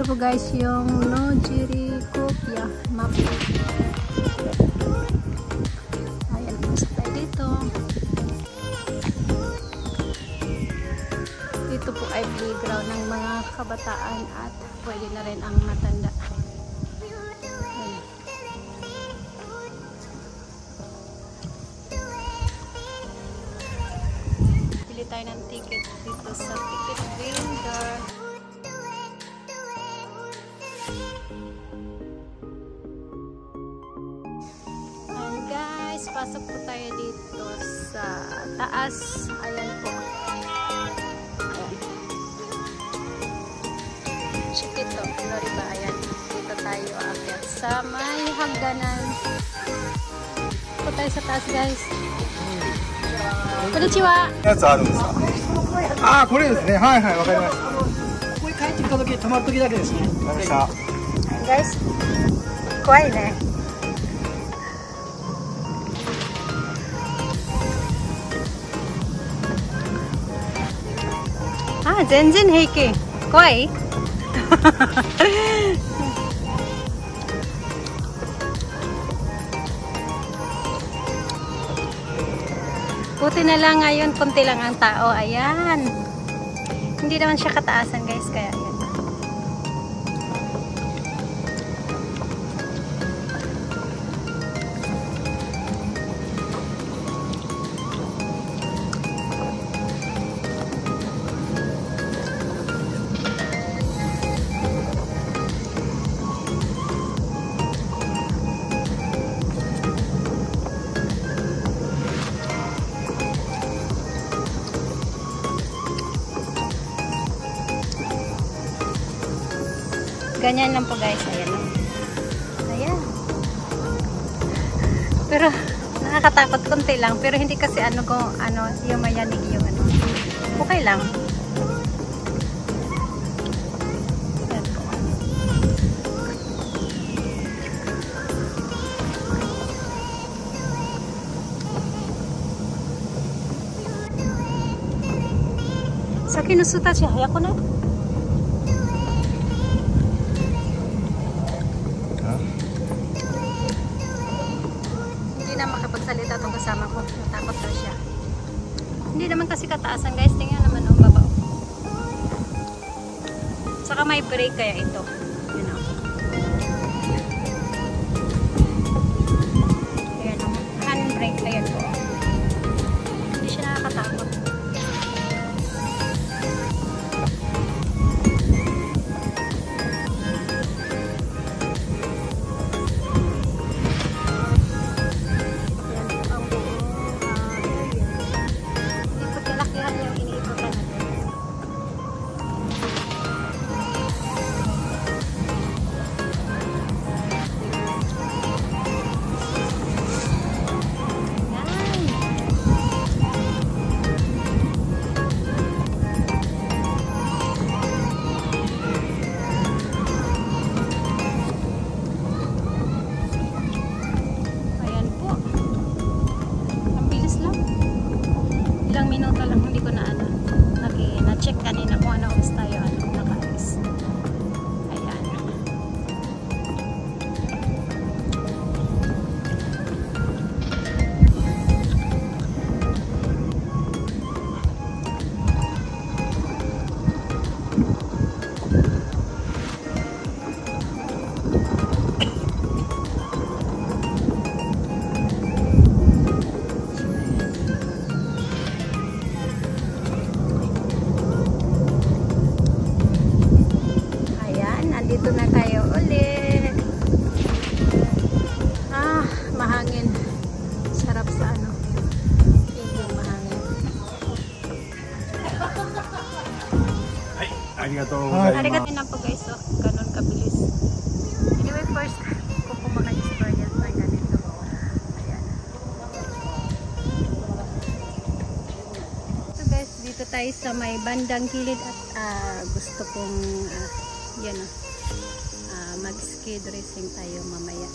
po guys yung Nojiri Kopya map. Ayan, basta tayo dito. Dito po ay playground ng mga kabataan at pwede na rin ang matanda. Ayan. Bili tayo ng ticket dito sa ticket vendor. Ayan guys, pasok po tayo dito sa taas. Ayan po. Chiquito, Florida. Ayan. Dito tayo aakyat sa may hagdanan. Dito tayo sa taas guys. Konnichiwa! やつあるんですか。ああ、これですね。はいはい、わかりました。ここに帰ってきた時泊まる時だけですね。わかりました。 Guys, kuwai na. Ah, zenzen heiki. Kuwai? Buti na lang ngayon, konti lang ang tao. Ayan. Hindi naman siya kataasan guys, kaya ayan. Ganyan lang po guys, ayan lang. Ayan. Pero nakakatakot konti lang, pero hindi kasi yung mayanig yung ano. Okay lang. Ayan po. Sa kinusuta siya, hayako na. Makapagsalita itong kasama ko. Natakot daw siya. Hindi naman kasi kataasan guys. Tingnan naman ang babaw. Saka may brake kaya ito. You know. Ayan o. Handbrake. Ayan po. Hindi siya nakakatakot. Ilang minuto lang, hindi ko na na-check kanina kung ano oras tayo naka-alis. Ayan. Dito na tayo ulit. Mahangin. Sarap sa yung mahangin. Ay, arigatou gozaimasu. Arigatou na po guys. Ganun kabilis. Anyway, first ko maka-experience na ganito. Ayan. So guys, dito tayo sa may bandang gilid at gusto kong yan mag-ski dressing tayo mamaya.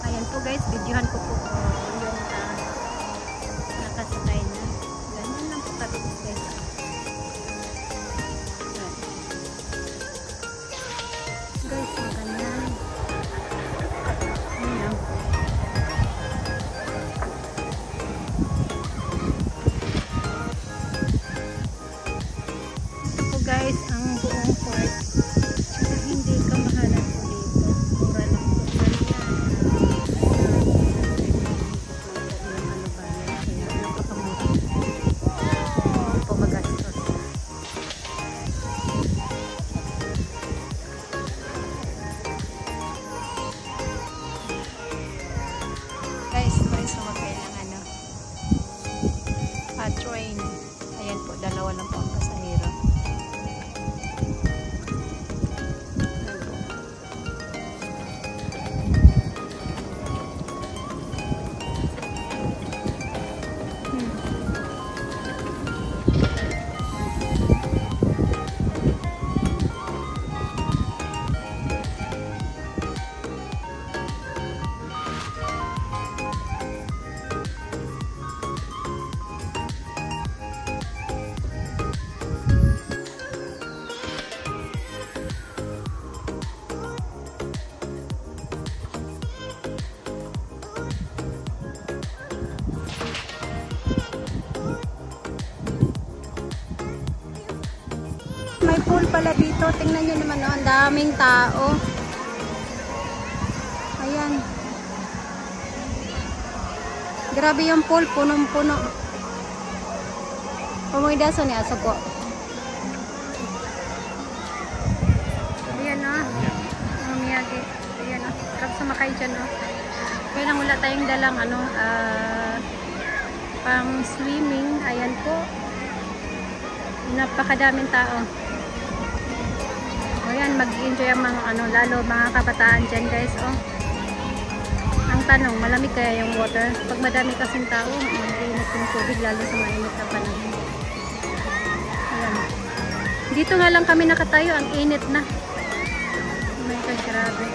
Ayan po guys, videohan ko po yung nakasakay na. Ganyan lang po kabilis guys. guys ang buong port. Tsaka hindi kamahalan po dito. Mura lang po. Guys, may sumakay ng ano, train. Ayan po, dalawa lang po ang pasahero. Ayan po. May pool pala dito. Tingnan nyo naman, oh, ang daming tao. Ayan. Grabe yung pool. Punong-puno. Pumuidaso niya sa po. Ayan, oh. Ang miyagi. Ayan, oh. Sarap sumakay dyan, oh. Kaya lang wala tayong dalang, ano, pang swimming. Ayan po. Napakadaming tao. Ayan, mag-enjoy ang mga ano, lalo mga kabataan dyan guys. Oh. Ang tanong, malamig kaya yung water? Pag madami kasing tao, mag-init yung tubig lalo sa mainit na panahon. Ayan. Dito nga lang kami nakatayo, ang init na. Oh my God, grabe.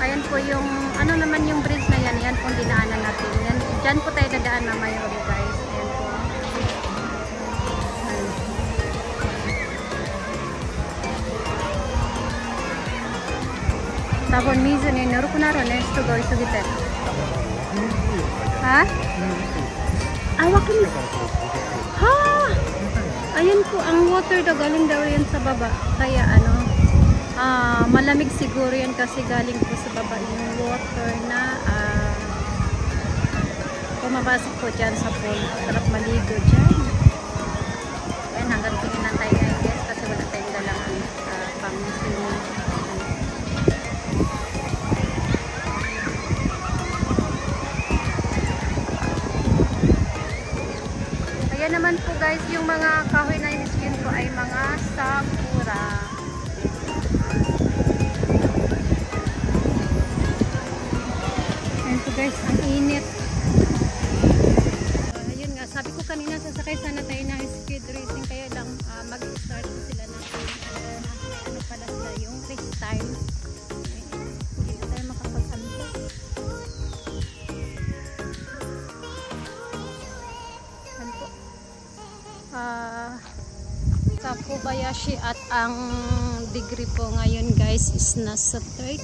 Ayan po yung, ano naman yung bridge na yan. Yan po dinaanan natin. Yan, dyan po tayo dadaan mamaya ulit guys. Ayan po. Tapon minsan eh, naru ko na ron, nesto go, isugitin. Ha? Awakin mo. Ha! Ayan po, ang water daw, galing daw yan sa baba. Kaya ano, malamig siguro yan kasi galing po sa baba yung water na pumapasok po dyan sa pool. Sarap maligo dyan. Ayan, hanggang tingin lang tayo ngayon guys kasi wala tayong dalang pang-swimming. Ayan naman po guys, yung mga kahoy na yun po ay mga sakura. Ayan po guys, ang init. Ayun nga, sabi ko kanina sasakay sana tayo ng speed racing kaya lang mag-start po sila na ano pala sila yung race time. Hindi na tayo makapag-anto. Ayan po. Sa Kobayashi at ang degree po ngayon guys is nasa 32.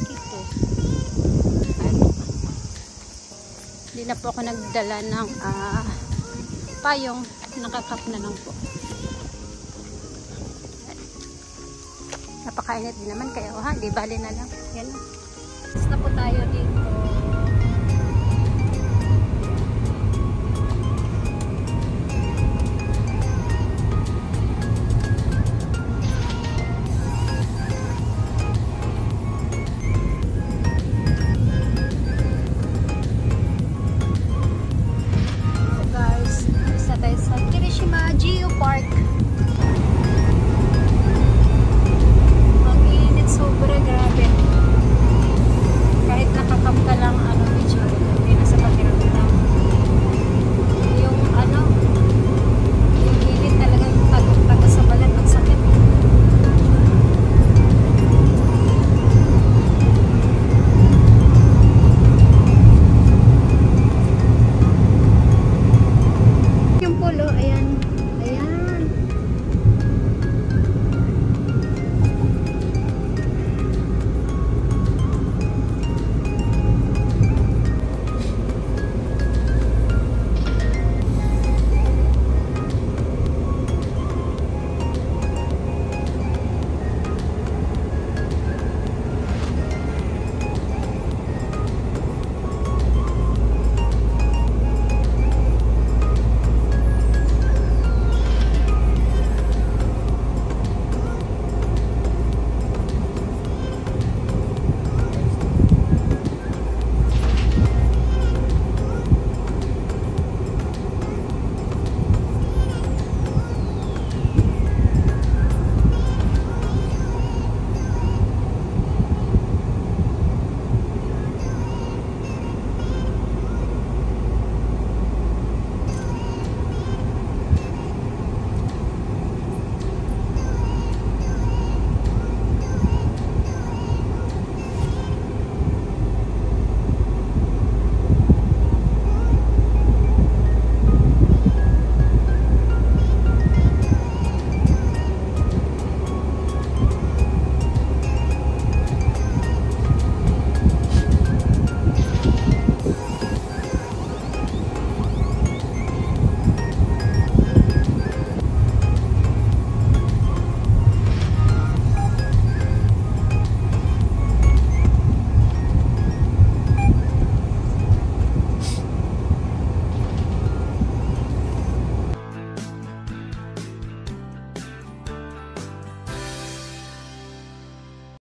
Hindi na po ako nagdala ng payong, nakakap na lang po. Napakainit din naman kaya di bali na lang. Yan.